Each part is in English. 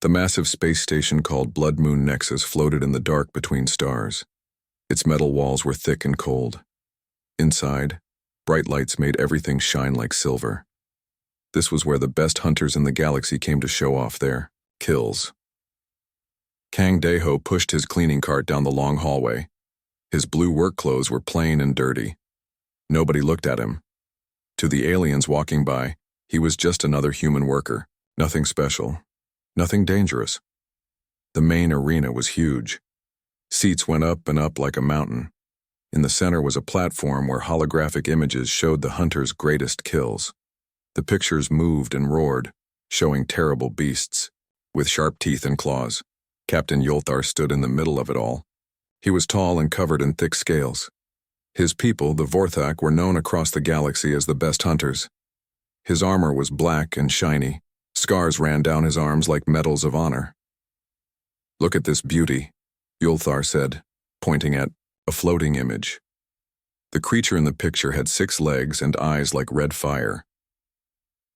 The massive space station called Blood Moon Nexus floated in the dark between stars. Its metal walls were thick and cold. Inside, bright lights made everything shine like silver. This was where the best hunters in the galaxy came to show off their kills. Kang Daeho pushed his cleaning cart down the long hallway. His blue work clothes were plain and dirty. Nobody looked at him. To the aliens walking by, he was just another human worker. Nothing special. Nothing dangerous. The main arena was huge. Seats went up and up like a mountain. In the center was a platform where holographic images showed the hunters' greatest kills. The pictures moved and roared, showing terrible beasts, with sharp teeth and claws. Captain Yolthar stood in the middle of it all. He was tall and covered in thick scales. His people, the Vorthak, were known across the galaxy as the best hunters. His armor was black and shiny. Scars ran down his arms like medals of honor. "Look at this beauty," Yolthar said, pointing at a floating image. The creature in the picture had 6 legs and eyes like red fire.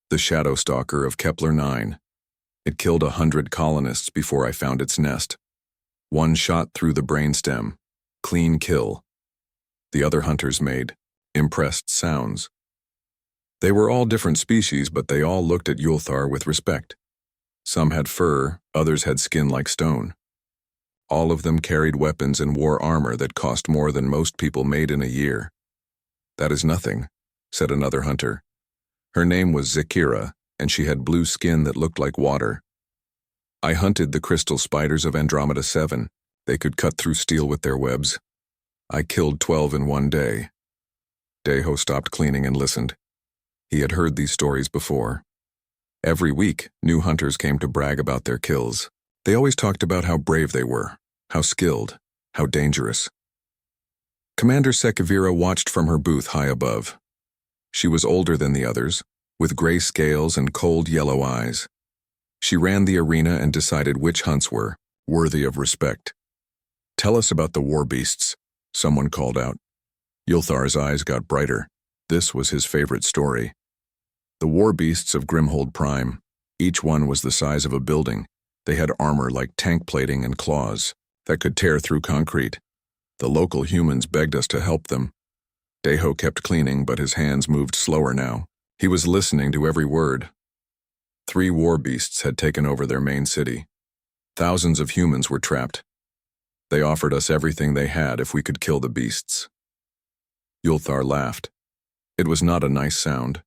The Shadow Stalker of Kepler 9. It killed 100 colonists before I found its nest. 1 shot through the brainstem. Clean kill. The other hunters made impressed sounds. They were all different species, but they all looked at Yulthar with respect. Some had fur, others had skin like stone. All of them carried weapons and wore armor that cost more than most people made in a year. "That is nothing," said another hunter. Her name was Zakira, and she had blue skin that looked like water. "I hunted the crystal spiders of Andromeda 7. They could cut through steel with their webs. I killed 12 in one day." Daeho stopped cleaning and listened. He had heard these stories before. Every week, new hunters came to brag about their kills. They always talked about how brave they were, how skilled, how dangerous. Commander Sekivira watched from her booth high above. She was older than the others, with gray scales and cold yellow eyes. She ran the arena and decided which hunts were worthy of respect. "Tell us about the war beasts," someone called out. Yulthar's eyes got brighter. This was his favorite story. The war beasts of Grimhold Prime. Each one was the size of a building. They had armor like tank plating and claws that could tear through concrete. The local humans begged us to help them. Daeho kept cleaning, but his hands moved slower now. He was listening to every word. 3 war beasts had taken over their main city. Thousands of humans were trapped. They offered us everything they had if we could kill the beasts. Yulthar laughed. It was not a nice sound.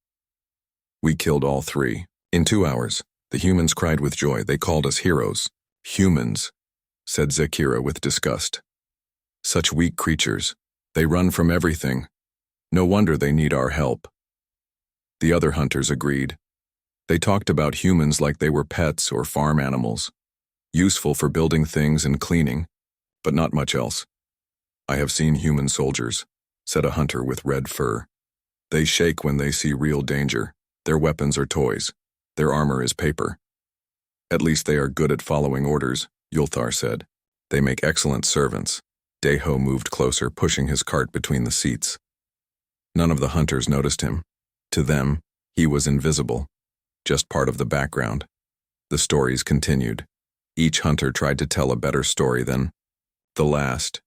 "We killed all 3. In 2 hours. The humans cried with joy. They called us heroes." "Humans," said Zakira with disgust. "Such weak creatures. They run from everything. No wonder they need our help." The other hunters agreed. They talked about humans like they were pets or farm animals, useful for building things and cleaning, but not much else. "I have seen human soldiers," said a hunter with red fur. "They shake when they see real danger. Their weapons are toys. Their armor is paper." "At least they are good at following orders," Yulthar said. "They make excellent servants." Daeho moved closer, pushing his cart between the seats. None of the hunters noticed him. To them, he was invisible, just part of the background. The stories continued. Each hunter tried to tell a better story than the last.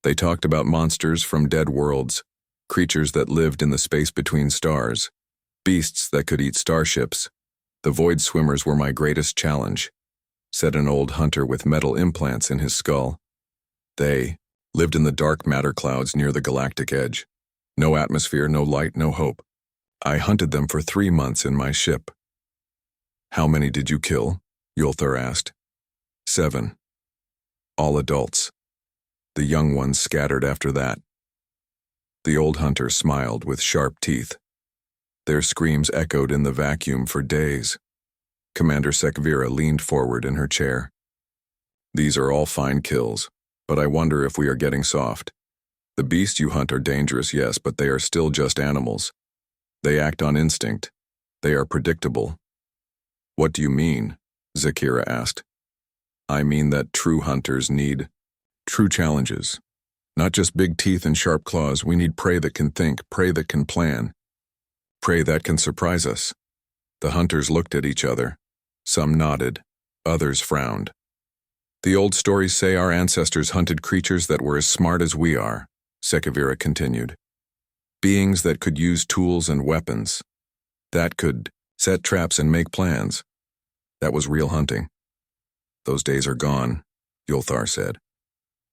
They talked about monsters from dead worlds, creatures that lived in the space between stars, beasts that could eat starships. "The void swimmers were my greatest challenge," said an old hunter with metal implants in his skull. "They lived in the dark matter clouds near the galactic edge. No atmosphere, no light, no hope. I hunted them for 3 months in my ship." "How many did you kill?" Yulthar asked. 7. All adults. The young ones scattered after that. The old hunter smiled with sharp teeth. Their screams echoed in the vacuum for days. Commander Sekvira leaned forward in her chair. "These are all fine kills, but I wonder if we are getting soft. The beasts you hunt are dangerous, yes, but they are still just animals. They act on instinct. They are predictable." "What do you mean?" Zakira asked. "I mean that true hunters need true challenges. Not just big teeth and sharp claws. We need prey that can think, prey that can plan, prey that can surprise us." The hunters looked at each other. Some nodded. Others frowned. The old stories say our ancestors hunted creatures that were as smart as we are, Sekavira continued. Beings that could use tools and weapons. That could set traps and make plans. That was real hunting. Those days are gone, Yulthar said.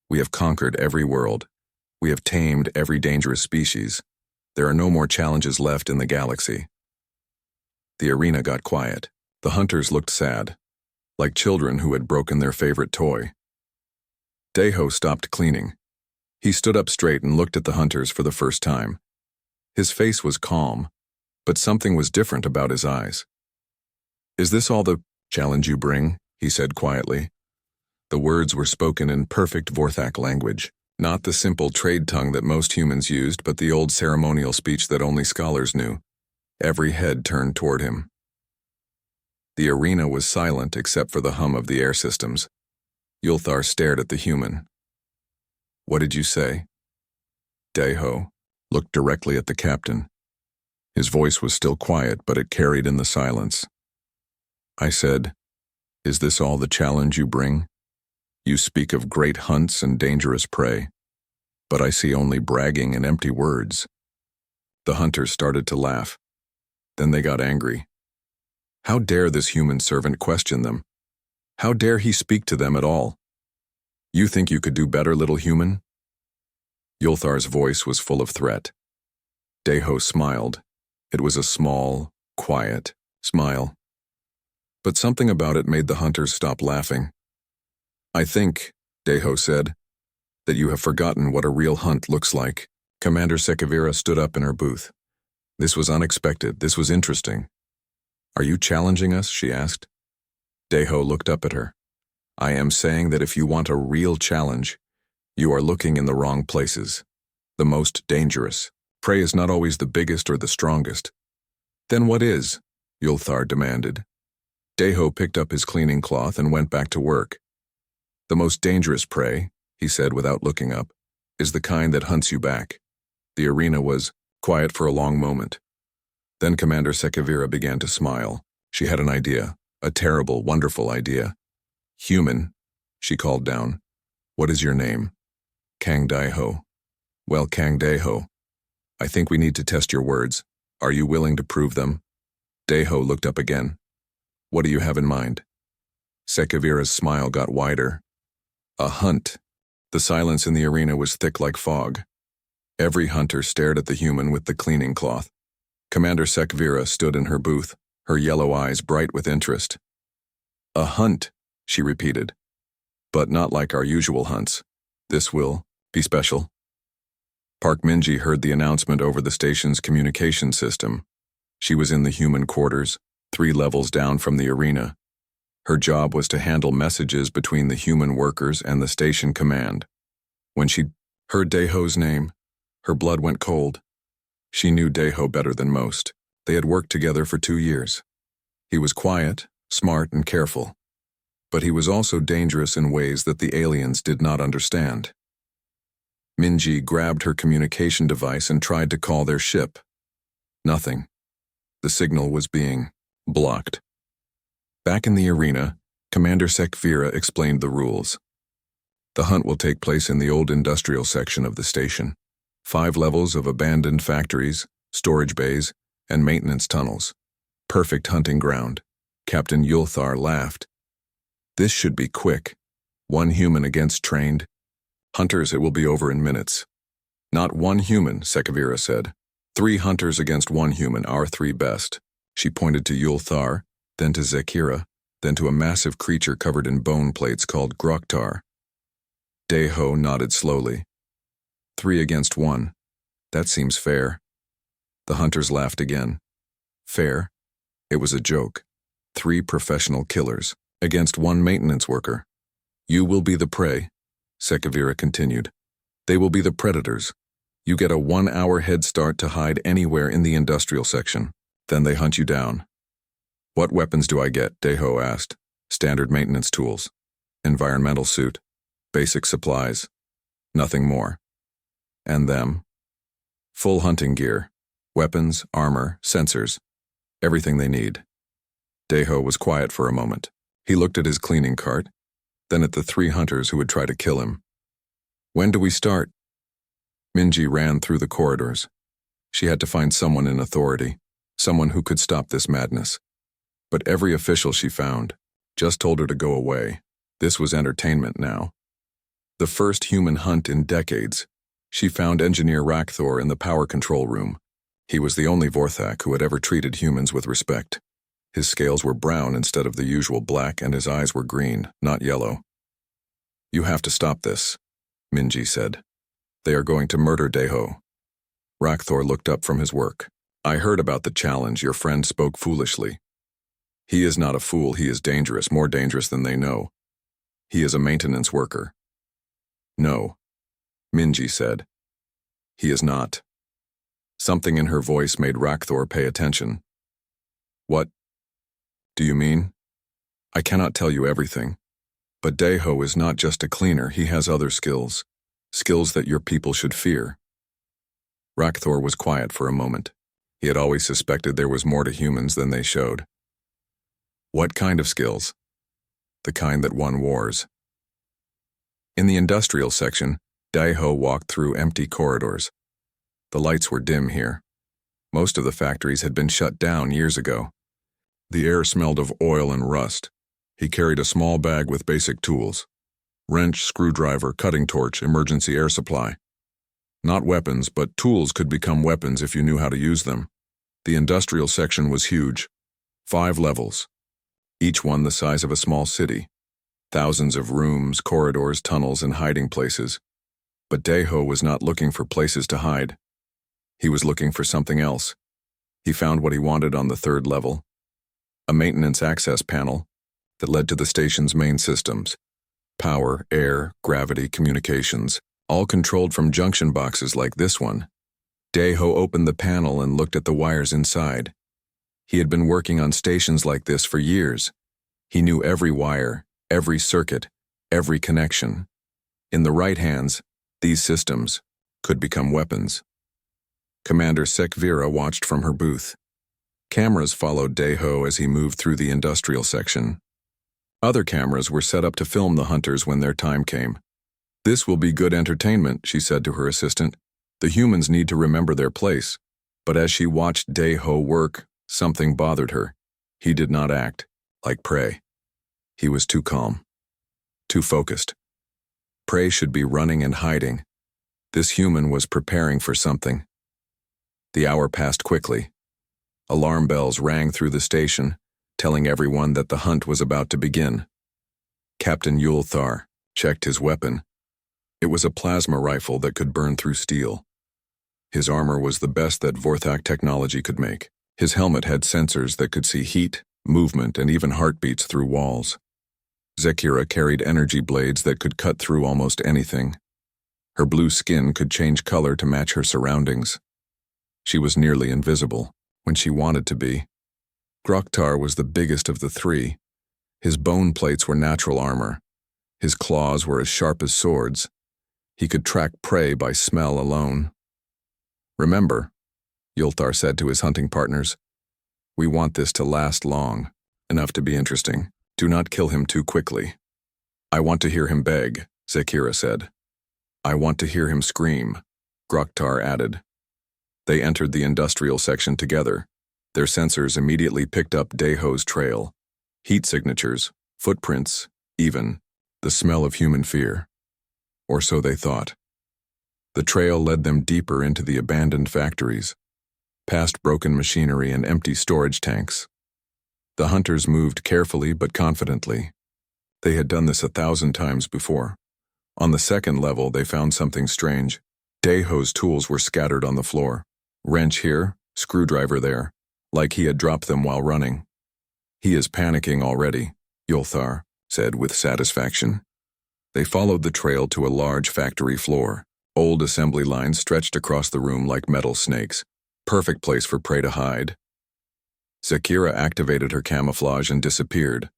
We have conquered every world. We have tamed every dangerous species. There are no more challenges left in the galaxy. The arena got quiet. The hunters looked sad, like children who had broken their favorite toy. Deho stopped cleaning. He stood up straight and looked at the hunters for the first time. His face was calm, but something was different about his eyes. Is this all the challenge you bring? He said quietly. The words were spoken in perfect Vorthak language, not the simple trade tongue that most humans used, but the old ceremonial speech that only scholars knew. Every head turned toward him. The arena was silent except for the hum of the air systems. Yulthar stared at the human. What did you say? Deho looked directly at the captain. His voice was still quiet, but it carried in the silence. I said, is this all the challenge you bring? You speak of great hunts and dangerous prey, but I see only bragging and empty words. The hunters started to laugh. Then they got angry. How dare this human servant question them? How dare he speak to them at all? You think you could do better, little human? Yulthar's voice was full of threat. Deho smiled. It was a small, quiet smile. But something about it made the hunters stop laughing. I think, Deho said, that you have forgotten what a real hunt looks like. Commander Sekavira stood up in her booth. This was unexpected. This was interesting. Are you challenging us? She asked. Deho looked up at her. I am saying that if you want a real challenge, you are looking in the wrong places. The most dangerous. Prey is not always the biggest or the strongest. Then what is? Yulthar demanded. Deho picked up his cleaning cloth and went back to work. The most dangerous prey, he said without looking up, is the kind that hunts you back. The arena was quiet for a long moment. Then Commander Sekavira began to smile. She had an idea, a terrible, wonderful idea. Human, she called down. What is your name? Kang Daiho. Well, Kang Deho, I think we need to test your words. Are you willing to prove them? Deho looked up again. What do you have in mind? Sekavira's smile got wider. A hunt. The silence in the arena was thick like fog. Every hunter stared at the human with the cleaning cloth. Commander Sekavira stood in her booth, her yellow eyes bright with interest. A hunt, she repeated. But not like our usual hunts. This will be special. Park Minji heard the announcement over the station's communication system. She was in the human quarters, 3 levels down from the arena. Her job was to handle messages between the human workers and the station command. When she heard Deho's name, her blood went cold. She knew Deho better than most. They had worked together for 2 years. He was quiet, smart, and careful. But he was also dangerous in ways that the aliens did not understand. Minji grabbed her communication device and tried to call their ship. Nothing. The signal was being blocked. Back in the arena, Commander Sekavira explained the rules. The hunt will take place in the old industrial section of the station. 5 levels of abandoned factories, storage bays, and maintenance tunnels. Perfect hunting ground. Captain Yulthar laughed. This should be quick. 1 human against trained. Hunters, it will be over in minutes. Not 1 human, Sekavira said. 3 hunters against 1 human, our 3 best. She pointed to Yulthar, then to Zekira, then to a massive creature covered in bone plates called Groktar. Deho nodded slowly. 3 against 1. That seems fair. The hunters laughed again. Fair? It was a joke. 3 professional killers against 1 maintenance worker. You will be the prey, Sekavira continued. They will be the predators. You get a 1-hour head start to hide anywhere in the industrial section. Then they hunt you down. What weapons do I get? Deho asked. Standard maintenance tools. Environmental suit. Basic supplies. Nothing more. And them? Full hunting gear. Weapons, armor, sensors. Everything they need. Deho was quiet for a moment. He looked at his cleaning cart, then at the 3 hunters who would try to kill him. When do we start? Minji ran through the corridors. She had to find someone in authority, someone who could stop this madness. But every official she found just told her to go away. This was entertainment now. The first human hunt in decades. She found Engineer Rakthor in the power control room. He was the only Vorthak who had ever treated humans with respect. His scales were brown instead of the usual black, and his eyes were green, not yellow. You have to stop this, Minji said. They are going to murder Deho. Rakthor looked up from his work. I heard about the challenge. Your friend spoke foolishly. He is not a fool. He is dangerous, more dangerous than they know. He is a maintenance worker. No, Minji said. He is not. Something in her voice made Rakthor pay attention. What do you mean? I cannot tell you everything. But Deho is not just a cleaner. He has other skills. Skills that your people should fear. Rakthor was quiet for a moment. He had always suspected there was more to humans than they showed. What kind of skills? The kind that won wars. In the industrial section, Deho walked through empty corridors. The lights were dim here. Most of the factories had been shut down years ago. The air smelled of oil and rust. He carried a small bag with basic tools. Wrench, screwdriver, cutting torch, emergency air supply. Not weapons, but tools could become weapons if you knew how to use them. The industrial section was huge. 5 levels. Each one the size of a small city. Thousands of rooms, corridors, tunnels, and hiding places. But Deho was not looking for places to hide. He was looking for something else. He found what he wanted on the 3rd level. A maintenance access panel that led to the station's main systems. Power, air, gravity, communications, all controlled from junction boxes like this one. Deho opened the panel and looked at the wires inside. He had been working on stations like this for years. He knew every wire, every circuit, every connection. In the right hands, these systems could become weapons. Commander Sekvira watched from her booth. Cameras followed Deho as he moved through the industrial section. Other cameras were set up to film the hunters when their time came. This will be good entertainment, she said to her assistant. The humans need to remember their place. But as she watched Deho work, something bothered her. He did not act like prey. He was too calm, too focused. Prey should be running and hiding. This human was preparing for something. The hour passed quickly. Alarm bells rang through the station, telling everyone that the hunt was about to begin. Captain Yulthar checked his weapon. It was a plasma rifle that could burn through steel. His armor was the best that Vorthak technology could make. His helmet had sensors that could see heat, movement, and even heartbeats through walls. Zekira carried energy blades that could cut through almost anything. Her blue skin could change color to match her surroundings. She was nearly invisible when she wanted to be. Groktar was the biggest of the 3. His bone plates were natural armor. His claws were as sharp as swords. He could track prey by smell alone. Remember, Yulthar said to his hunting partners, we want this to last long, enough to be interesting. Do not kill him too quickly. I want to hear him beg, Zekira said. I want to hear him scream, Groktar added. They entered the industrial section together. Their sensors immediately picked up Deho's trail. Heat signatures, footprints, even the smell of human fear. Or so they thought. The trail led them deeper into the abandoned factories, past broken machinery and empty storage tanks. The hunters moved carefully but confidently. They had done this 1,000 times before. On the 2nd level, they found something strange. Deho's tools were scattered on the floor. Wrench here, screwdriver there, like he had dropped them while running. He is panicking already, Yulthar said with satisfaction. They followed the trail to a large factory floor. Old assembly lines stretched across the room like metal snakes. Perfect place for prey to hide. Zekira activated her camouflage and disappeared.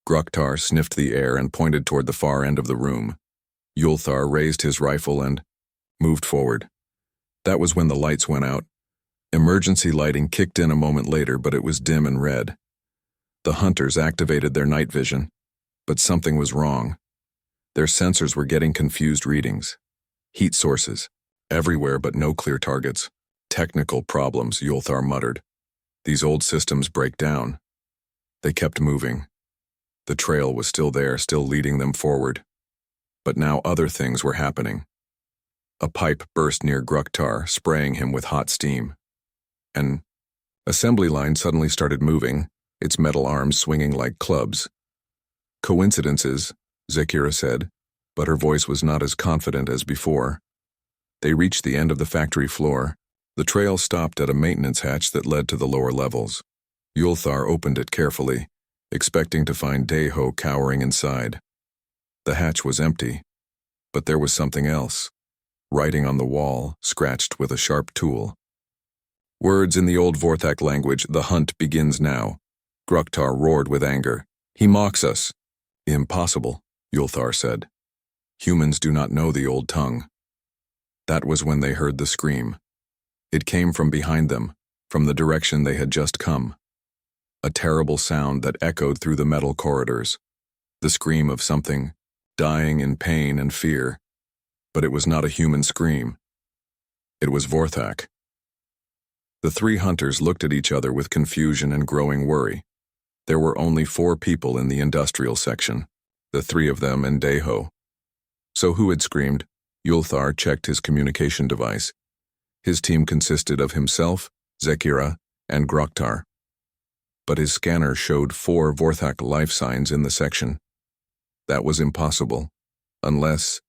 Groktar sniffed the air and pointed toward the far end of the room. Yulthar raised his rifle and moved forward. That was when the lights went out. Emergency lighting kicked in a moment later, but it was dim and red. The hunters activated their night vision, but something was wrong. Their sensors were getting confused readings. Heat sources, everywhere but no clear targets. Technical problems, Yulthar muttered. These old systems break down. They kept moving. The trail was still there, still leading them forward. But now other things were happening. A pipe burst near Gruktar, spraying him with hot steam. An assembly line suddenly started moving, its metal arms swinging like clubs. Coincidences, Zakira said, but her voice was not as confident as before. They reached the end of the factory floor. The trail stopped at a maintenance hatch that led to the lower levels. Yulthar opened it carefully, expecting to find Deho cowering inside. The hatch was empty, but there was something else. Writing on the wall, scratched with a sharp tool. Words in the old Vorthak language, "The hunt begins now." Gruktar roared with anger. "He mocks us." "Impossible," Yulthar said. "Humans do not know the old tongue." That was when they heard the scream. It came from behind them, from the direction they had just come. A terrible sound that echoed through the metal corridors. The scream of something, dying in pain and fear. But it was not a human scream. It was Vorthak. The three hunters looked at each other with confusion and growing worry. There were only 4 people in the industrial section, the 3 of them and Deho. So who had screamed? Yulthar checked his communication device. His team consisted of himself, Zakira, and Gruktar. But his scanner showed 4 Vorthak life signs in the section. That was impossible, unless...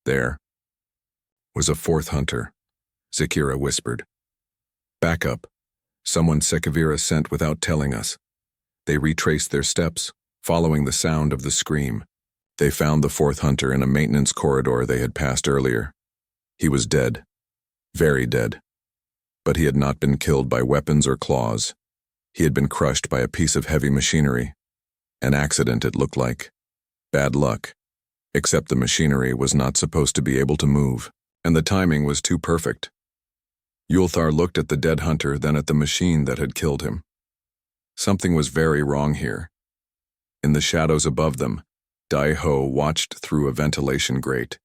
There was a 4th hunter, Zakira whispered. "Back up. Someone Sekavira sent without telling us." They retraced their steps, following the sound of the scream. They found the 4th hunter in a maintenance corridor they had passed earlier. He was dead. Very dead. But he had not been killed by weapons or claws. He had been crushed by a piece of heavy machinery. An accident, it looked like. Bad luck. Except the machinery was not supposed to be able to move, and the timing was too perfect. Yulthar looked at the dead hunter, then at the machine that had killed him. Something was very wrong here. In the shadows above them, Daiho watched through a ventilation grate.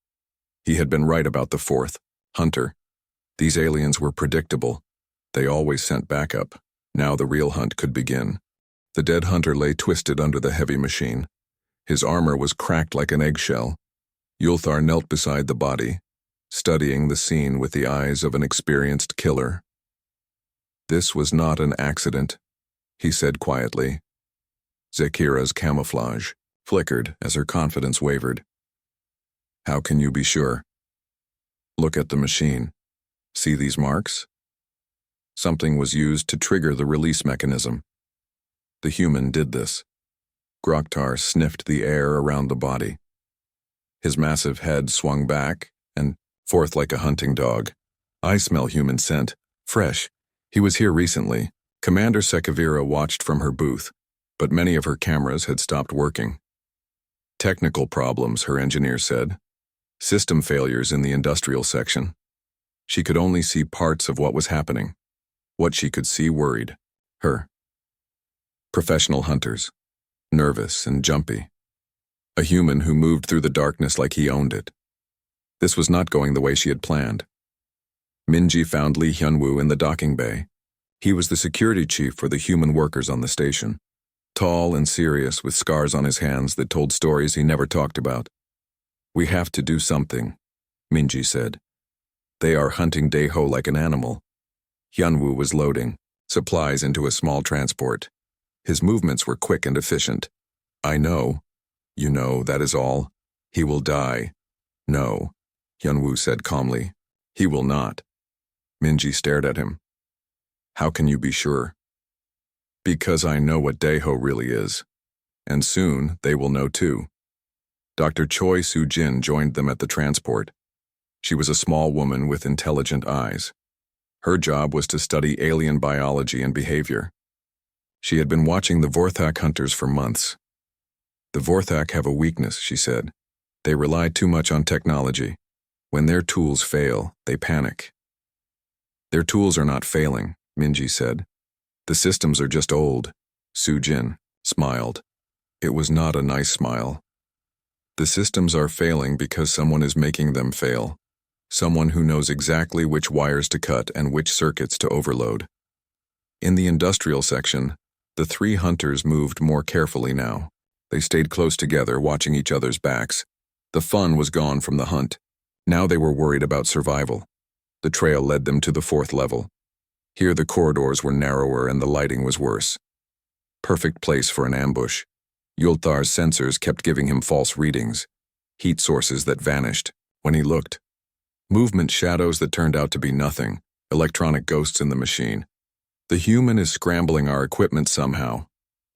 He had been right about the 4th hunter. These aliens were predictable. They always sent backup. Now the real hunt could begin. The dead hunter lay twisted under the heavy machine. His armor was cracked like an eggshell. Yulthar knelt beside the body, studying the scene with the eyes of an experienced killer. "This was not an accident," he said quietly. Zakira's camouflage flickered as her confidence wavered. "How can you be sure?" "Look at the machine. See these marks? Something was used to trigger the release mechanism. The human did this." Gruktar sniffed the air around the body. His massive head swung back and forth like a hunting dog. "I smell human scent. Fresh. He was here recently." Commander Sekavira watched from her booth, but many of her cameras had stopped working. "Technical problems," her engineer said. "System failures in the industrial section." She could only see parts of what was happening. What she could see worried her. Professional hunters. Nervous and jumpy. A human who moved through the darkness like he owned it. This was not going the way she had planned. Minji found Lee Hyunwoo in the docking bay. He was the security chief for the human workers on the station. Tall and serious, with scars on his hands that told stories he never talked about. "We have to do something," Minji said. "They are hunting Deho like an animal." Hyunwoo was loading supplies into a small transport. His movements were quick and efficient. "I know. You know, that is all. He will die." "No," Hyunwoo said calmly. "He will not." Minji stared at him. "How can you be sure?" "Because I know what Deho really is. And soon they will know too." Dr. Choi Soo-jin joined them at the transport. She was a small woman with intelligent eyes. Her job was to study alien biology and behavior. She had been watching the Vorthak hunters for months. "The Vorthak have a weakness," she said. "They rely too much on technology. When their tools fail, they panic." "Their tools are not failing," Minji said. "The systems are just old. Sujin smiled. It was not a nice smile. The systems are failing because someone is making them fail. Someone who knows exactly which wires to cut and which circuits to overload. In the industrial section, the three hunters moved more carefully now. They stayed close together, watching each other's backs. The fun was gone from the hunt. Now they were worried about survival. The trail led them to the 4th level. Here the corridors were narrower and the lighting was worse. Perfect place for an ambush. Yulthar's sensors kept giving him false readings. Heat sources that vanished when he looked. Movement shadows that turned out to be nothing. Electronic ghosts in the machine. The human is scrambling our equipment somehow,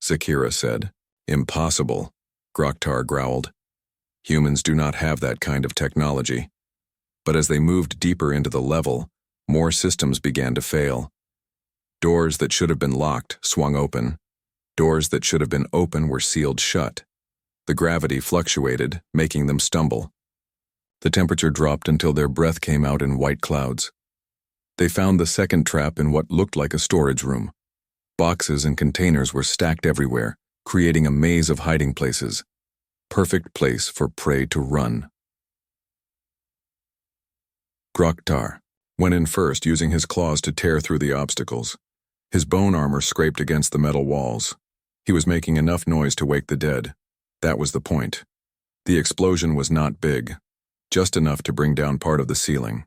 Zakira said. Impossible, Groktar growled. Humans do not have that kind of technology. But as they moved deeper into the level, more systems began to fail. Doors that should have been locked swung open. Doors that should have been open were sealed shut. The gravity fluctuated, making them stumble. The temperature dropped until their breath came out in white clouds. They found the second trap in what looked like a storage room. Boxes and containers were stacked everywhere, creating a maze of hiding places. Perfect place for prey to run. Groktar went in first, using his claws to tear through the obstacles. His bone armor scraped against the metal walls. He was making enough noise to wake the dead. That was the point. The explosion was not big, just enough to bring down part of the ceiling.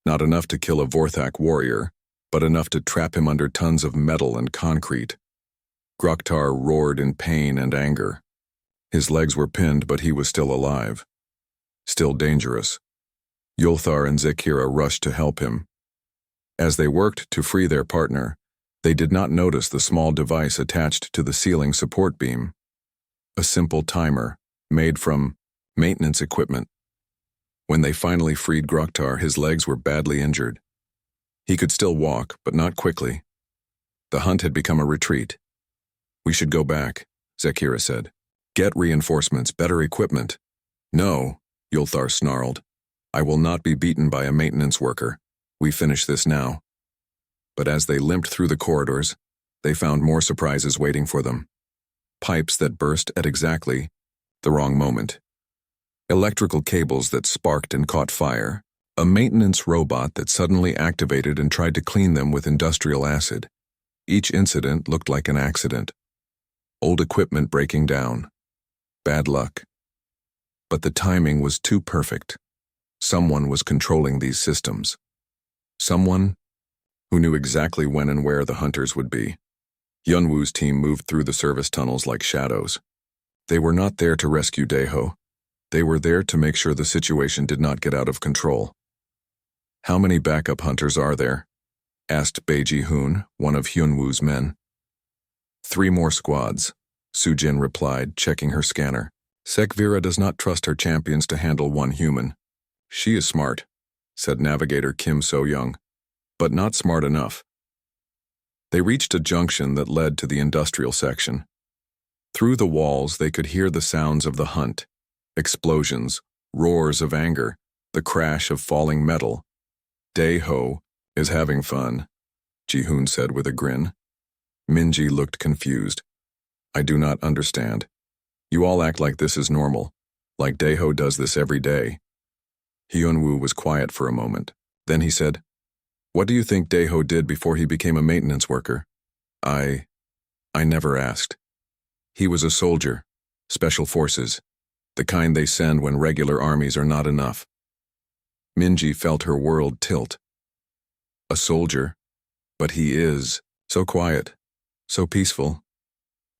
Not enough to kill a Vorthak warrior, but enough to trap him under tons of metal and concrete. Groktar roared in pain and anger. His legs were pinned, but he was still alive. Still dangerous. Yulthar and Zakira rushed to help him. As they worked to free their partner, they did not notice the small device attached to the ceiling support beam. A simple timer, made from maintenance equipment. When they finally freed Groktar, his legs were badly injured. He could still walk, but not quickly. The hunt had become a retreat. We should go back, Zakira said. Get reinforcements, better equipment. No, Yulthar snarled. I will not be beaten by a maintenance worker. We finish this now. But as they limped through the corridors, they found more surprises waiting for them. Pipes that burst at exactly the wrong moment. Electrical cables that sparked and caught fire. A maintenance robot that suddenly activated and tried to clean them with industrial acid. Each incident looked like an accident. Old equipment breaking down. Bad luck. But the timing was too perfect. Someone was controlling these systems. Someone who knew exactly when and where the hunters would be. Yunwoo's team moved through the service tunnels like shadows. They were not there to rescue Daeho. They were there to make sure the situation did not get out of control. How many backup hunters are there? Asked Beiji Hoon, one of Hyunwoo's men. 3 more squads, Sujin replied, checking her scanner. Sekvira does not trust her champions to handle one human. She is smart, said Navigator Kim So-young, but not smart enough. They reached a junction that led to the industrial section. Through the walls they could hear the sounds of the hunt. Explosions, roars of anger, the crash of falling metal. Daeho is having fun, Ji-hoon said with a grin. Minji looked confused. I do not understand. You all act like this is normal, like Daeho does this every day. Hyunwoo was quiet for a moment. Then he said, What do you think Daeho did before he became a maintenance worker? I never asked. He was a soldier, special forces, the kind they send when regular armies are not enough. Minji felt her world tilt. A soldier, but he is so quiet, so peaceful.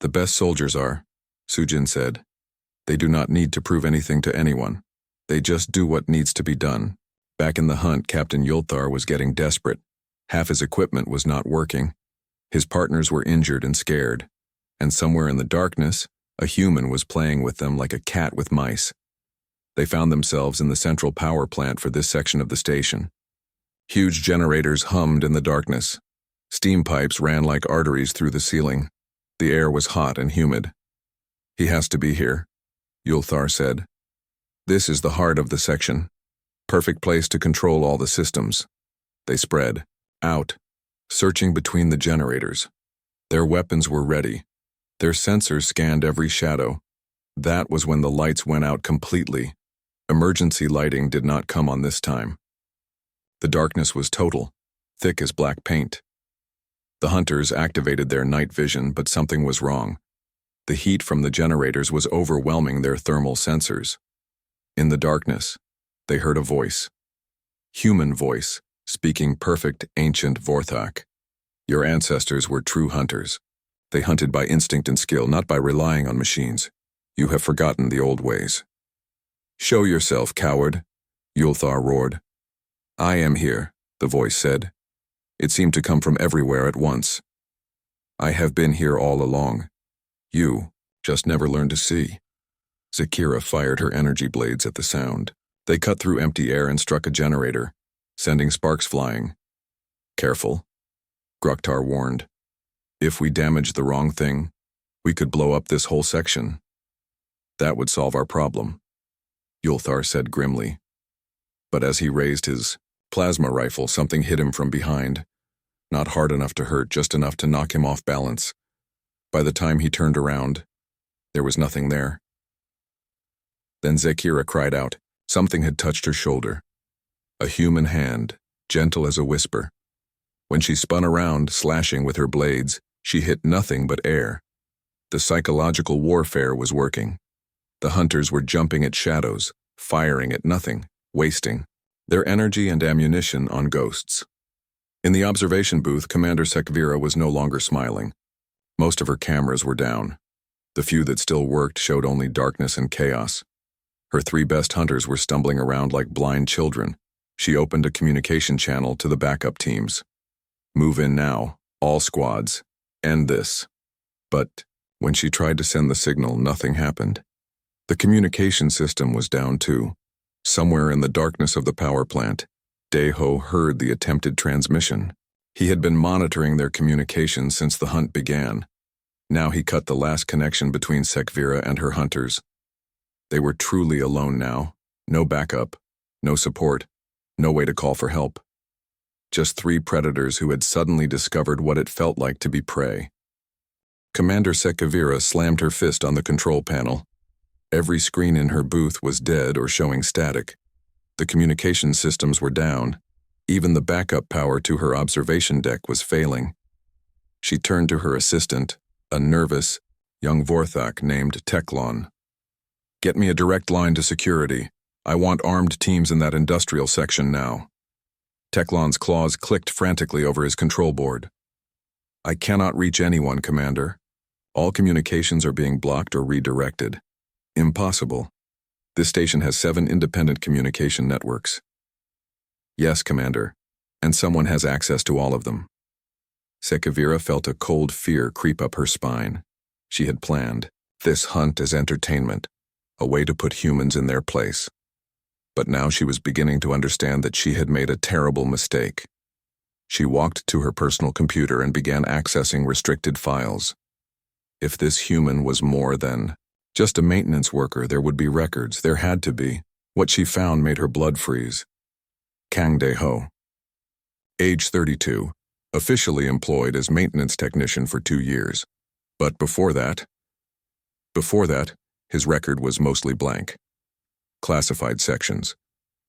The best soldiers are, Sujin said. They do not need to prove anything to anyone. They just do what needs to be done. Back in the hunt, Captain Yulthar was getting desperate. Half his equipment was not working. His partners were injured and scared. And somewhere in the darkness, a human was playing with them like a cat with mice. They found themselves in the central power plant for this section of the station. Huge generators hummed in the darkness. Steam pipes ran like arteries through the ceiling. The air was hot and humid. He has to be here, Yulthar said. This is the heart of the section. Perfect place to control all the systems. They spread out, searching between the generators. Their weapons were ready. Their sensors scanned every shadow. That was when the lights went out completely. Emergency lighting did not come on this time. The darkness was total, thick as black paint. The hunters activated their night vision, but something was wrong. The heat from the generators was overwhelming their thermal sensors. In the darkness, they heard a voice. Human voice, speaking perfect ancient Vorthak. Your ancestors were true hunters. They hunted by instinct and skill, not by relying on machines. You have forgotten the old ways. Show yourself, coward, Yulthar roared. I am here, the voice said. It seemed to come from everywhere at once. I have been here all along. You just never learned to see. Zakira fired her energy blades at the sound. They cut through empty air and struck a generator, sending sparks flying. Careful, Gruktar warned. If we damaged the wrong thing, we could blow up this whole section. That would solve our problem, Yulthar said grimly. But as he raised his plasma rifle, something hit him from behind. Not hard enough to hurt, just enough to knock him off balance. By the time he turned around, there was nothing there. Then Zakira cried out. Something had touched her shoulder. A human hand, gentle as a whisper. When she spun around, slashing with her blades, she hit nothing but air. The psychological warfare was working. The hunters were jumping at shadows, firing at nothing, wasting their energy and ammunition on ghosts. In the observation booth, Commander Sekvira was no longer smiling. Most of her cameras were down. The few that still worked showed only darkness and chaos. Her 3 best hunters were stumbling around like blind children. She opened a communication channel to the backup teams. Move in now, all squads. End this. But when she tried to send the signal, nothing happened. The communication system was down too. Somewhere in the darkness of the power plant, Deho heard the attempted transmission. He had been monitoring their communication since the hunt began. Now he cut the last connection between Sekvira and her hunters. They were truly alone now. No backup, no support, no way to call for help. Just 3 predators who had suddenly discovered what it felt like to be prey. Commander Sekvira slammed her fist on the control panel. Every screen in her booth was dead or showing static. The communication systems were down. Even the backup power to her observation deck was failing. She turned to her assistant, a nervous, young Vorthak named Teklon. Get me a direct line to security. I want armed teams in that industrial section now. Teklon's claws clicked frantically over his control board. I cannot reach anyone, Commander. All communications are being blocked or redirected. Impossible. This station has 7 independent communication networks. Yes, Commander, and someone has access to all of them. Sekvira felt a cold fear creep up her spine. She had planned this hunt as entertainment, a way to put humans in their place. But now she was beginning to understand that she had made a terrible mistake. She walked to her personal computer and began accessing restricted files. If this human was more than just a maintenance worker, there would be records. There had to be. What she found made her blood freeze. Kang Deho. Age 32. Officially employed as maintenance technician for 2 years. But before that, his record was mostly blank. Classified sections,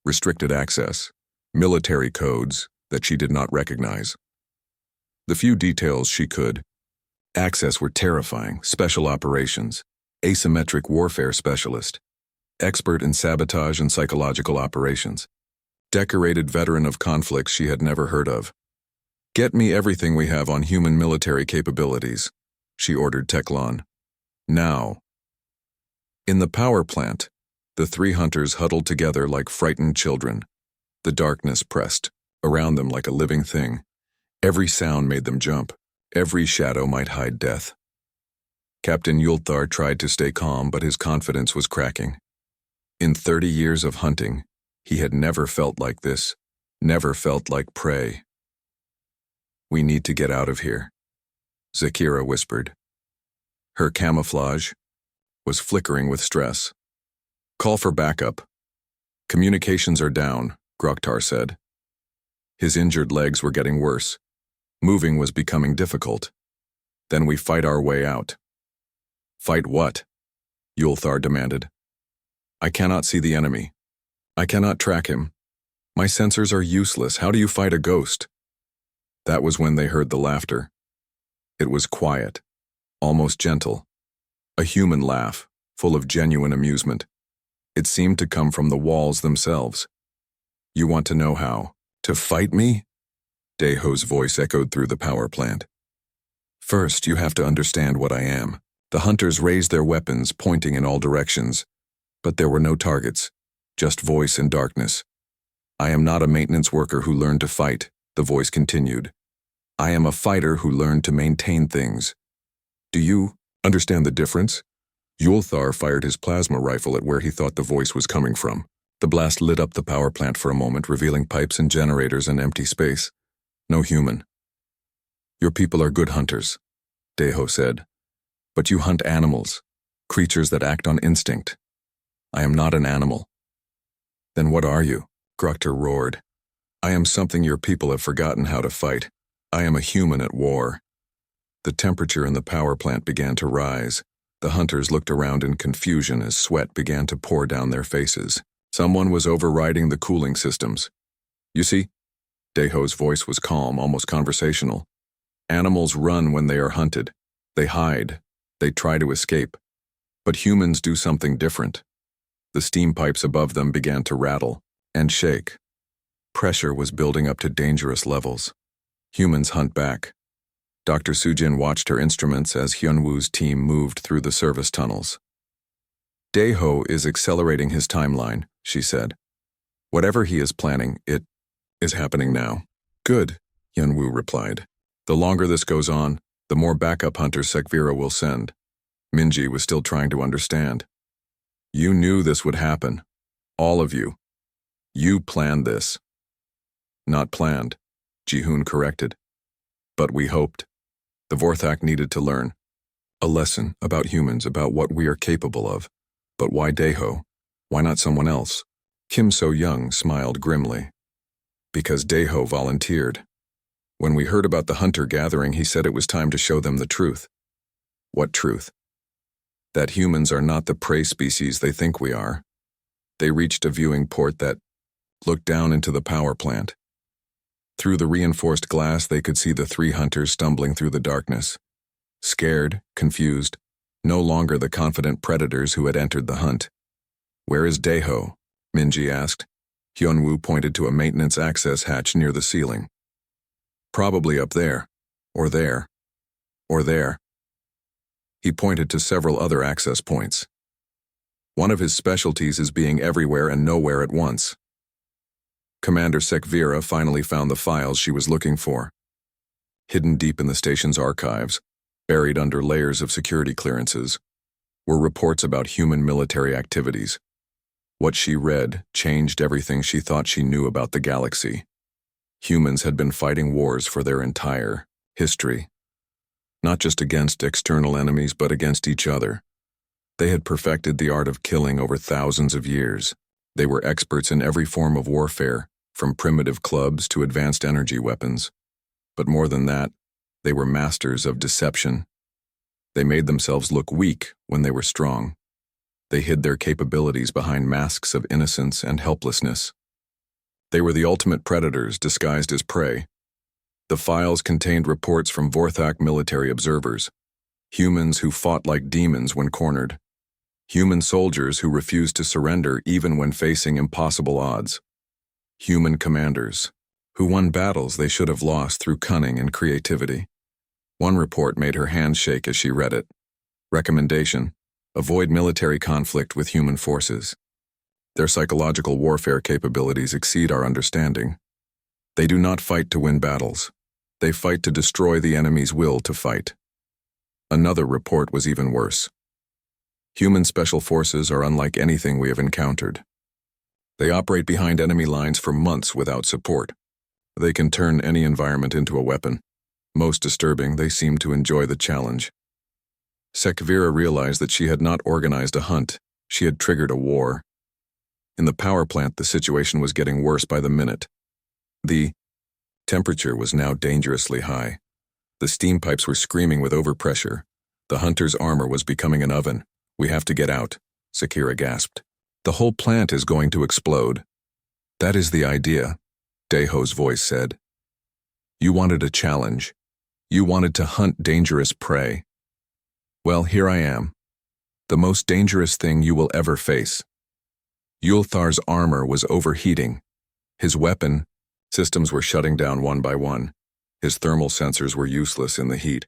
restricted access, military codes that she did not recognize. The few details she could access were terrifying: special operations, asymmetric warfare specialist, expert in sabotage and psychological operations, decorated veteran of conflicts she had never heard of. Get me everything we have on human military capabilities, she ordered Teklon. Now. In the power plant, the 3 hunters huddled together like frightened children. The darkness pressed around them like a living thing. Every sound made them jump. Every shadow might hide death. Captain Yulthar tried to stay calm, but his confidence was cracking. In 30 years of hunting, he had never felt like this, never felt like prey. We need to get out of here, Zakira whispered. Her camouflage was flickering with stress. Call for backup. Communications are down, Groktar said. His injured legs were getting worse. Moving was becoming difficult. Then we fight our way out. Fight what? Yulthar demanded. I cannot see the enemy. I cannot track him. My sensors are useless. How do you fight a ghost? That was when they heard the laughter. It was quiet, almost gentle. A human laugh, full of genuine amusement. It seemed to come from the walls themselves. You want to know how? To fight me? Deho's voice echoed through the power plant. First, you have to understand what I am. The hunters raised their weapons, pointing in all directions. But there were no targets, just voice and darkness. I am not a maintenance worker who learned to fight, the voice continued. I am a fighter who learned to maintain things. Do you understand the difference? Yulthar fired his plasma rifle at where he thought the voice was coming from. The blast lit up the power plant for a moment, revealing pipes and generators and empty space. No human. Your people are good hunters, Deho said. But you hunt animals, creatures that act on instinct. I am not an animal. Then what are you? Grukter roared. I am something your people have forgotten how to fight. I am a human at war. The temperature in the power plant began to rise. The hunters looked around in confusion as sweat began to pour down their faces. Someone was overriding the cooling systems. You see? Deho's voice was calm, almost conversational. Animals run when they are hunted. They hide. They try to escape. But humans do something different. The steam pipes above them began to rattle and shake. Pressure was building up to dangerous levels. Humans hunt back. Dr. Sujin watched her instruments as Hyunwoo's team moved through the service tunnels. Deho is accelerating his timeline, she said. Whatever he is planning, it is happening now. Good, Hyunwoo replied. The longer this goes on, the more backup hunters Sekvira will send. Minji was still trying to understand. You knew this would happen. All of you. You planned this. Not planned, Jihoon corrected. But we hoped. The Vorthak needed to learn. A lesson about humans, about what we are capable of. But why Deho? Why not someone else? Kim So-young smiled grimly. Because Deho volunteered. When we heard about the hunter gathering, he said it was time to show them the truth. What truth? That humans are not the prey species they think we are. They reached a viewing port that looked down into the power plant. Through the reinforced glass, they could see the three hunters stumbling through the darkness. Scared, confused, no longer the confident predators who had entered the hunt. Where is Deho? Minji asked. Hyunwoo pointed to a maintenance access hatch near the ceiling. Probably up there, or there, or there. He pointed to several other access points. One of his specialties is being everywhere and nowhere at once. Commander Sekvira finally found the files she was looking for. Hidden deep in the station's archives, buried under layers of security clearances, were reports about human military activities. What she read changed everything she thought she knew about the galaxy. Humans had been fighting wars for their entire history. Not just against external enemies, but against each other. They had perfected the art of killing over thousands of years. They were experts in every form of warfare, from primitive clubs to advanced energy weapons. But more than that, they were masters of deception. They made themselves look weak when they were strong. They hid their capabilities behind masks of innocence and helplessness. They were the ultimate predators disguised as prey. The files contained reports from Vorthak military observers, humans who fought like demons when cornered, human soldiers who refused to surrender even when facing impossible odds, human commanders who won battles they should have lost through cunning and creativity. One report made her hands shake as she read it. Recommendation: avoid military conflict with human forces. Their psychological warfare capabilities exceed our understanding. They do not fight to win battles. They fight to destroy the enemy's will to fight. Another report was even worse. Human special forces are unlike anything we have encountered. They operate behind enemy lines for months without support. They can turn any environment into a weapon. Most disturbing, they seem to enjoy the challenge. Sekvira realized that she had not organized a hunt. She had triggered a war. In the power plant, the situation was getting worse by the minute. The temperature was now dangerously high. The steam pipes were screaming with overpressure. The hunter's armor was becoming an oven. "We have to get out," Zakira gasped. "The whole plant is going to explode." "That is the idea," Deho's voice said. "You wanted a challenge. You wanted to hunt dangerous prey. Well, here I am. The most dangerous thing you will ever face." Yulthar's armor was overheating. His weapon systems were shutting down one by one. His thermal sensors were useless in the heat.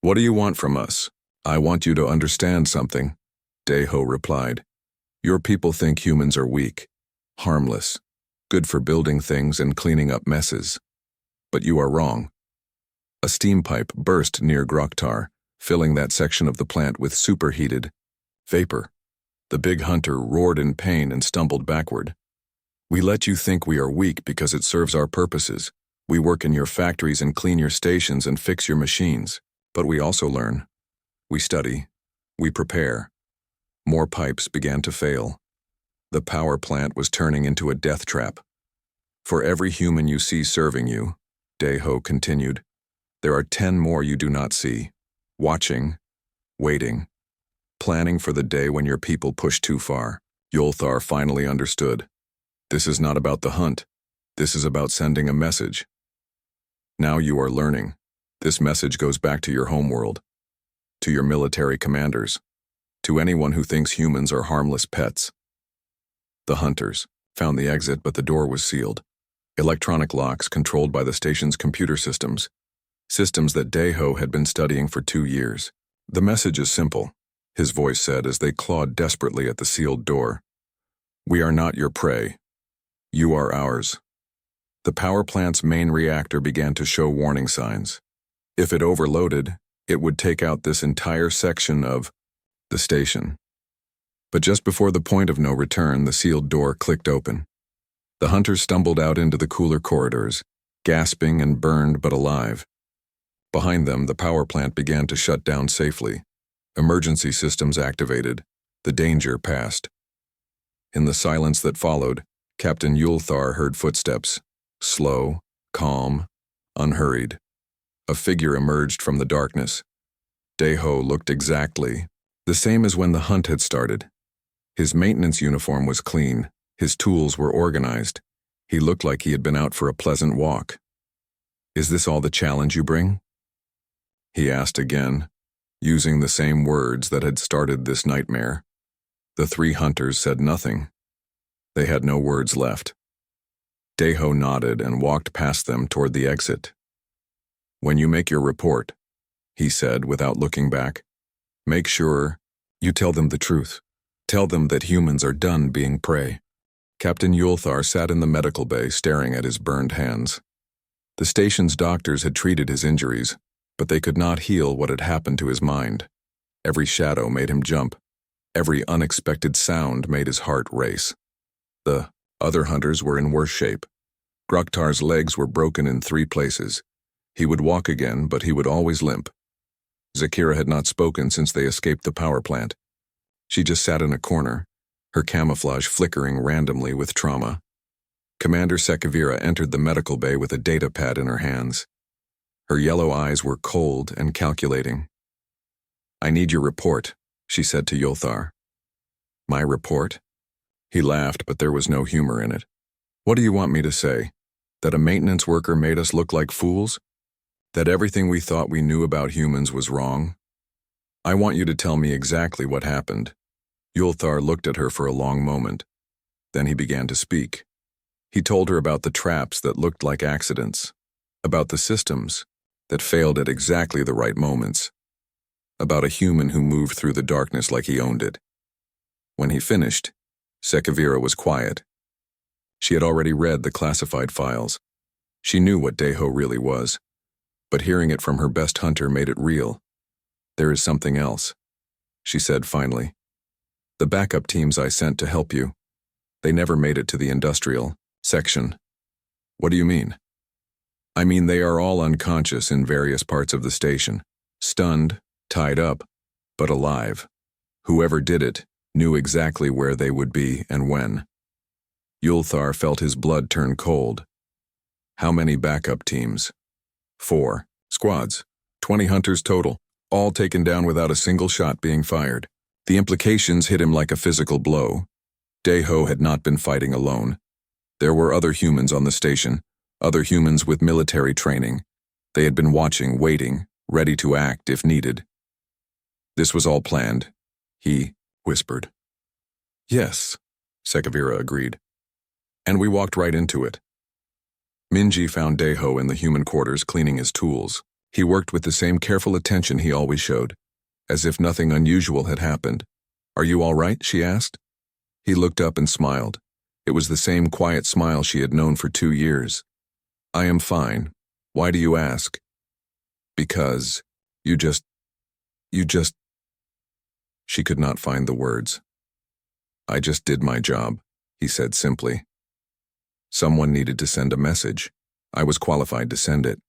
"What do you want from us?" "I want you to understand something," Deho replied. "Your people think humans are weak, harmless, good for building things and cleaning up messes. But you are wrong." A steam pipe burst near Groktar, filling that section of the plant with superheated vapor. The big hunter roared in pain and stumbled backward. "We let you think we are weak because it serves our purposes. We work in your factories and clean your stations and fix your machines. But we also learn. We study. We prepare." More pipes began to fail. The power plant was turning into a death trap. "For every human you see serving you," Deho continued, "there are 10 more you do not see, watching, waiting, planning for the day when your people push too far." Yulthar finally understood. This is not about the hunt. This is about sending a message. Now you are learning. This message goes back to your homeworld, to your military commanders, to anyone who thinks humans are harmless pets. The hunters found the exit, but the door was sealed. Electronic locks controlled by the station's computer systems that Deho had been studying for 2 years. "The message is simple," his voice said as they clawed desperately at the sealed door. "We are not your prey. You are ours." The power plant's main reactor began to show warning signs. If it overloaded, it would take out this entire section of the station. But just before the point of no return, the sealed door clicked open. The hunters stumbled out into the cooler corridors, gasping and burned but alive. Behind them, the power plant began to shut down safely. Emergency systems activated. The danger passed. In the silence that followed, Captain Yulthar heard footsteps. Slow, calm, unhurried. A figure emerged from the darkness. Deho looked exactly the same as when the hunt had started. His maintenance uniform was clean. His tools were organized. He looked like he had been out for a pleasant walk. "Is this all the challenge you bring?" he asked again, using the same words that had started this nightmare. The 3 hunters said nothing. They had no words left. Deho nodded and walked past them toward the exit. "When you make your report," he said without looking back, "make sure you tell them the truth. Tell them that humans are done being prey." Captain Yulthar sat in the medical bay staring at his burned hands. The station's doctors had treated his injuries, but they could not heal what had happened to his mind. Every shadow made him jump. Every unexpected sound made his heart race. The other hunters were in worse shape. Groktar's legs were broken in 3 places. He would walk again, but he would always limp. Zakira had not spoken since they escaped the power plant. She just sat in a corner, her camouflage flickering randomly with trauma. Commander Sekavira entered the medical bay with a data pad in her hands. Her yellow eyes were cold and calculating. "I need your report," she said to Yulthar. "My report?" He laughed, but there was no humor in it. "What do you want me to say? That a maintenance worker made us look like fools? That everything we thought we knew about humans was wrong? I want you to tell me exactly what happened." Yulthar looked at her for a long moment. Then he began to speak. He told her about the traps that looked like accidents, about the systems that failed at exactly the right moments, about a human who moved through the darkness like he owned it. When he finished, Sekavira was quiet. She had already read the classified files. She knew what Deho really was, but hearing it from her best hunter made it real. "There is something else," she said finally. "The backup teams I sent to help you, they never made it to the industrial section." "What do you mean?" "I mean they are all unconscious in various parts of the station, stunned, tied up, but alive. Whoever did it knew exactly where they would be and when." Yulthar felt his blood turn cold. "How many backup teams?" "4. Squads. 20 hunters total, all taken down without a single shot being fired. The implications hit him like a physical blow. Daeho had not been fighting alone. There were other humans on the station, other humans with military training. They had been watching, waiting, ready to act if needed. This was all planned, he whispered. Yes, Sekavira agreed. And we walked right into it. Minji found Daeho in the human quarters cleaning his tools. He worked with the same careful attention he always showed, as if nothing unusual had happened. Are you all right? She asked. He looked up and smiled. It was the same quiet smile she had known for 2 years. I am fine. Why do you ask? Because you just... She could not find the words. I just did my job, he said simply. Someone needed to send a message. I was qualified to send it.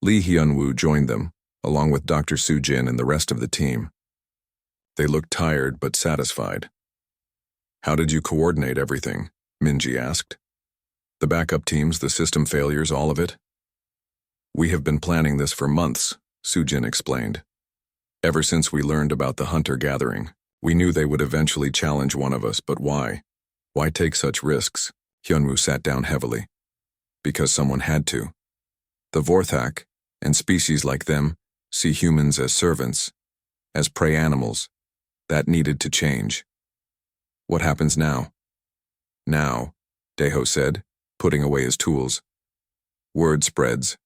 Lee Hyunwoo joined them, along with Dr. Soo-jin and the rest of the team. They looked tired but satisfied. How did you coordinate everything? Minji asked. The backup teams, the system failures, all of it? We have been planning this for months, Soo-jin explained. Ever since we learned about the hunter gathering, we knew they would eventually challenge one of us, but why? Why take such risks? Hyunwoo sat down heavily. Because someone had to. The Vorthak, and species like them, see humans as servants, as prey animals. That needed to change. What happens now? Now, Daeho said, putting away his tools. Word spreads.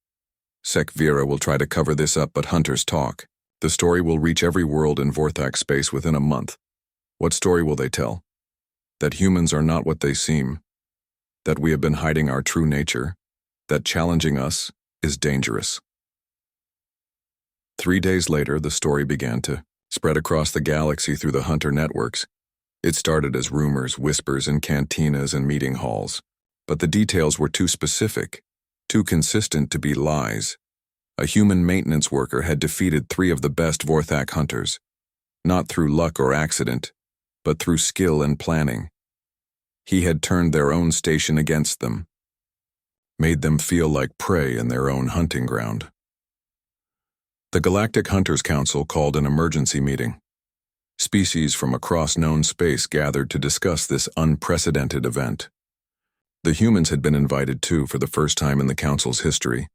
Sekvira will try to cover this up, but hunters talk. The story will reach every world in Vorthak space within a month. What story will they tell? That humans are not what they seem. That we have been hiding our true nature. That challenging us is dangerous. 3 days later, the story began to spread across the galaxy through the hunter networks. It started as rumors, whispers in cantinas and meeting halls. But the details were too specific, too consistent to be lies. A human maintenance worker had defeated 3 of the best Vorthak hunters, not through luck or accident, but through skill and planning. He had turned their own station against them, made them feel like prey in their own hunting ground. The Galactic Hunters Council called an emergency meeting. Species from across known space gathered to discuss this unprecedented event. The humans had been invited too for the first time in the Council's history.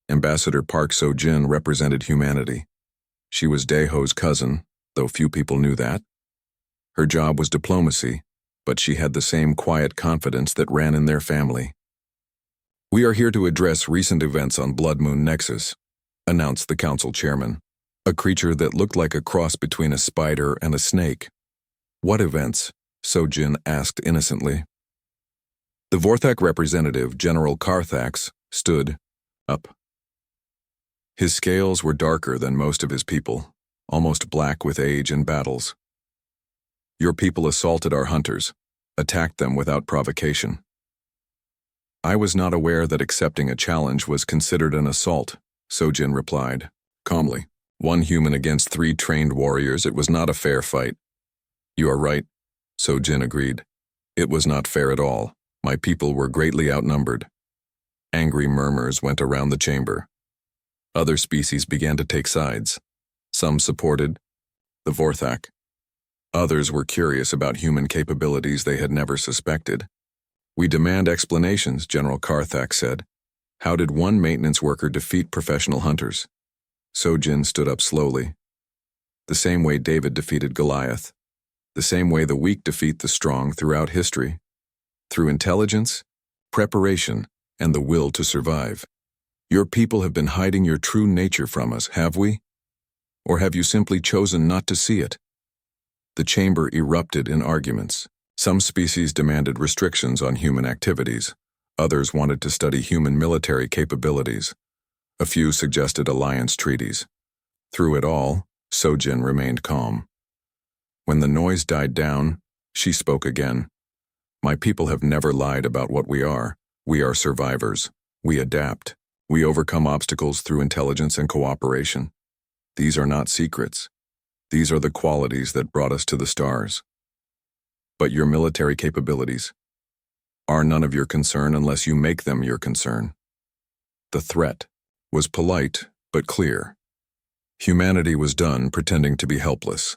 Ambassador Park So-jin represented humanity. She was Daeho's cousin, though few people knew that. Her job was diplomacy, but she had the same quiet confidence that ran in their family. We are here to address recent events on Blood Moon Nexus, announced the council chairman, a creature that looked like a cross between a spider and a snake. What events? So-jin asked innocently. The Vorthak representative, General Carthax, stood up. His scales were darker than most of his people, almost black with age and battles. Your people assaulted our hunters, attacked them without provocation. I was not aware that accepting a challenge was considered an assault, So-jin replied, calmly. 1 human against 3 trained warriors, it was not a fair fight. You are right, So-jin agreed. It was not fair at all. My people were greatly outnumbered. Angry murmurs went around the chamber. Other species began to take sides. Some supported the Vorthak. Others were curious about human capabilities they had never suspected. We demand explanations, General Carthax said. How did 1 maintenance worker defeat professional hunters? So-jin stood up slowly. The same way David defeated Goliath. The same way the weak defeat the strong throughout history. Through intelligence, preparation, and the will to survive. Your people have been hiding your true nature from us, have we? Or have you simply chosen not to see it? The chamber erupted in arguments. Some species demanded restrictions on human activities. Others wanted to study human military capabilities. A few suggested alliance treaties. Through it all, So-jin remained calm. When the noise died down, she spoke again. My people have never lied about what we are. We are survivors. We adapt. We overcome obstacles through intelligence and cooperation. These are not secrets. These are the qualities that brought us to the stars. But your military capabilities are none of your concern unless you make them your concern. The threat was polite but clear. Humanity was done pretending to be helpless.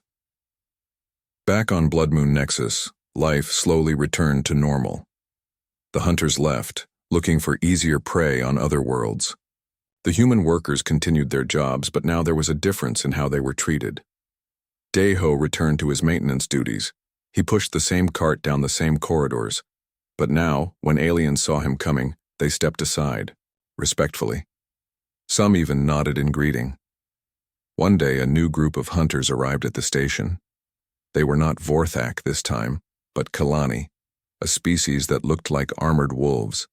Back on Blood Moon Nexus, life slowly returned to normal. The hunters left, looking for easier prey on other worlds. The human workers continued their jobs, but now there was a difference in how they were treated. Daeho returned to his maintenance duties. He pushed the same cart down the same corridors. But now, when aliens saw him coming, they stepped aside, respectfully. Some even nodded in greeting. One day, a new group of hunters arrived at the station. They were not Vorthak this time, but Kalani, a species that looked like armored wolves.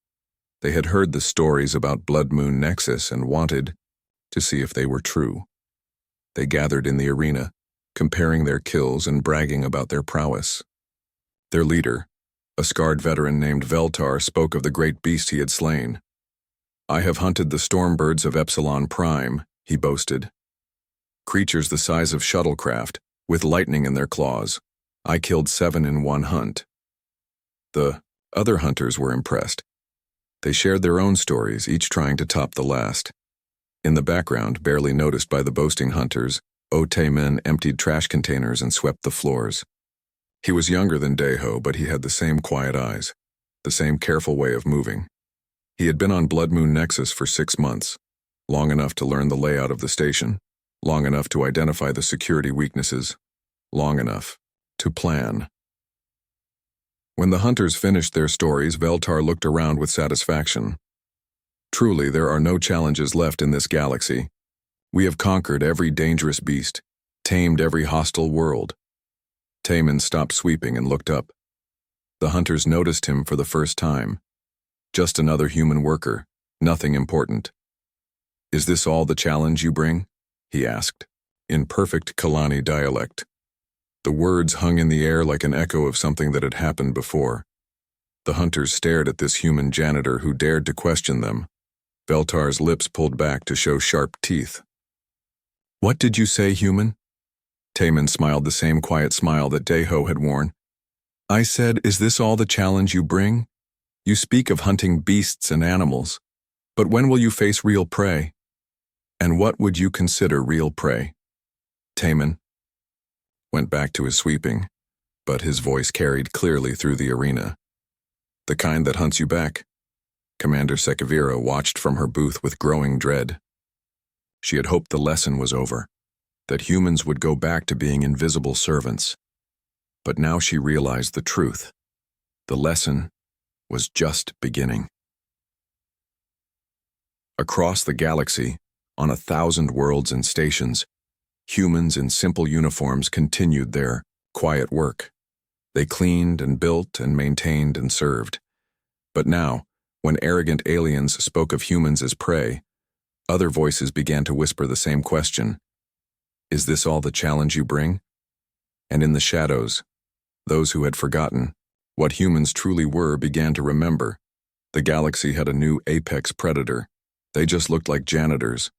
They had heard the stories about Blood Moon Nexus and wanted to see if they were true. They gathered in the arena, comparing their kills and bragging about their prowess. Their leader, a scarred veteran named Veltar, spoke of the great beast he had slain. "I have hunted the stormbirds of Epsilon Prime," he boasted. "Creatures the size of shuttlecraft, with lightning in their claws. I killed 7 in one hunt." The other hunters were impressed. They shared their own stories, each trying to top the last. In the background, barely noticed by the boasting hunters, Otaemin emptied trash containers and swept the floors. He was younger than Daeho, but he had the same quiet eyes, the same careful way of moving. He had been on Blood Moon Nexus for 6 months, long enough to learn the layout of the station, long enough to identify the security weaknesses, long enough to plan. When the hunters finished their stories, Veltar looked around with satisfaction. "Truly, there are no challenges left in this galaxy. We have conquered every dangerous beast, tamed every hostile world." Taemin stopped sweeping and looked up. The hunters noticed him for the first time. Just another human worker, nothing important. "Is this all the challenge you bring?" he asked, in perfect Kalani dialect. The words hung in the air like an echo of something that had happened before. The hunters stared at this human janitor who dared to question them. Veltar's lips pulled back to show sharp teeth. "What did you say, human?" Taemin smiled the same quiet smile that Daeho had worn. "I said, is this all the challenge you bring? You speak of hunting beasts and animals, but when will you face real prey? And what would you consider real prey?" Taemin went back to his sweeping, but his voice carried clearly through the arena. "The kind that hunts you back." Commander Sekavira watched from her booth with growing dread. She had hoped the lesson was over, that humans would go back to being invisible servants. But now she realized the truth. The lesson was just beginning. Across the galaxy, on 1,000 worlds and stations, humans in simple uniforms continued their quiet work. They cleaned and built and maintained and served. But now, when arrogant aliens spoke of humans as prey, other voices began to whisper the same question. "Is this all the challenge you bring?" And in the shadows, those who had forgotten what humans truly were began to remember. The galaxy had a new apex predator. They just looked like janitors,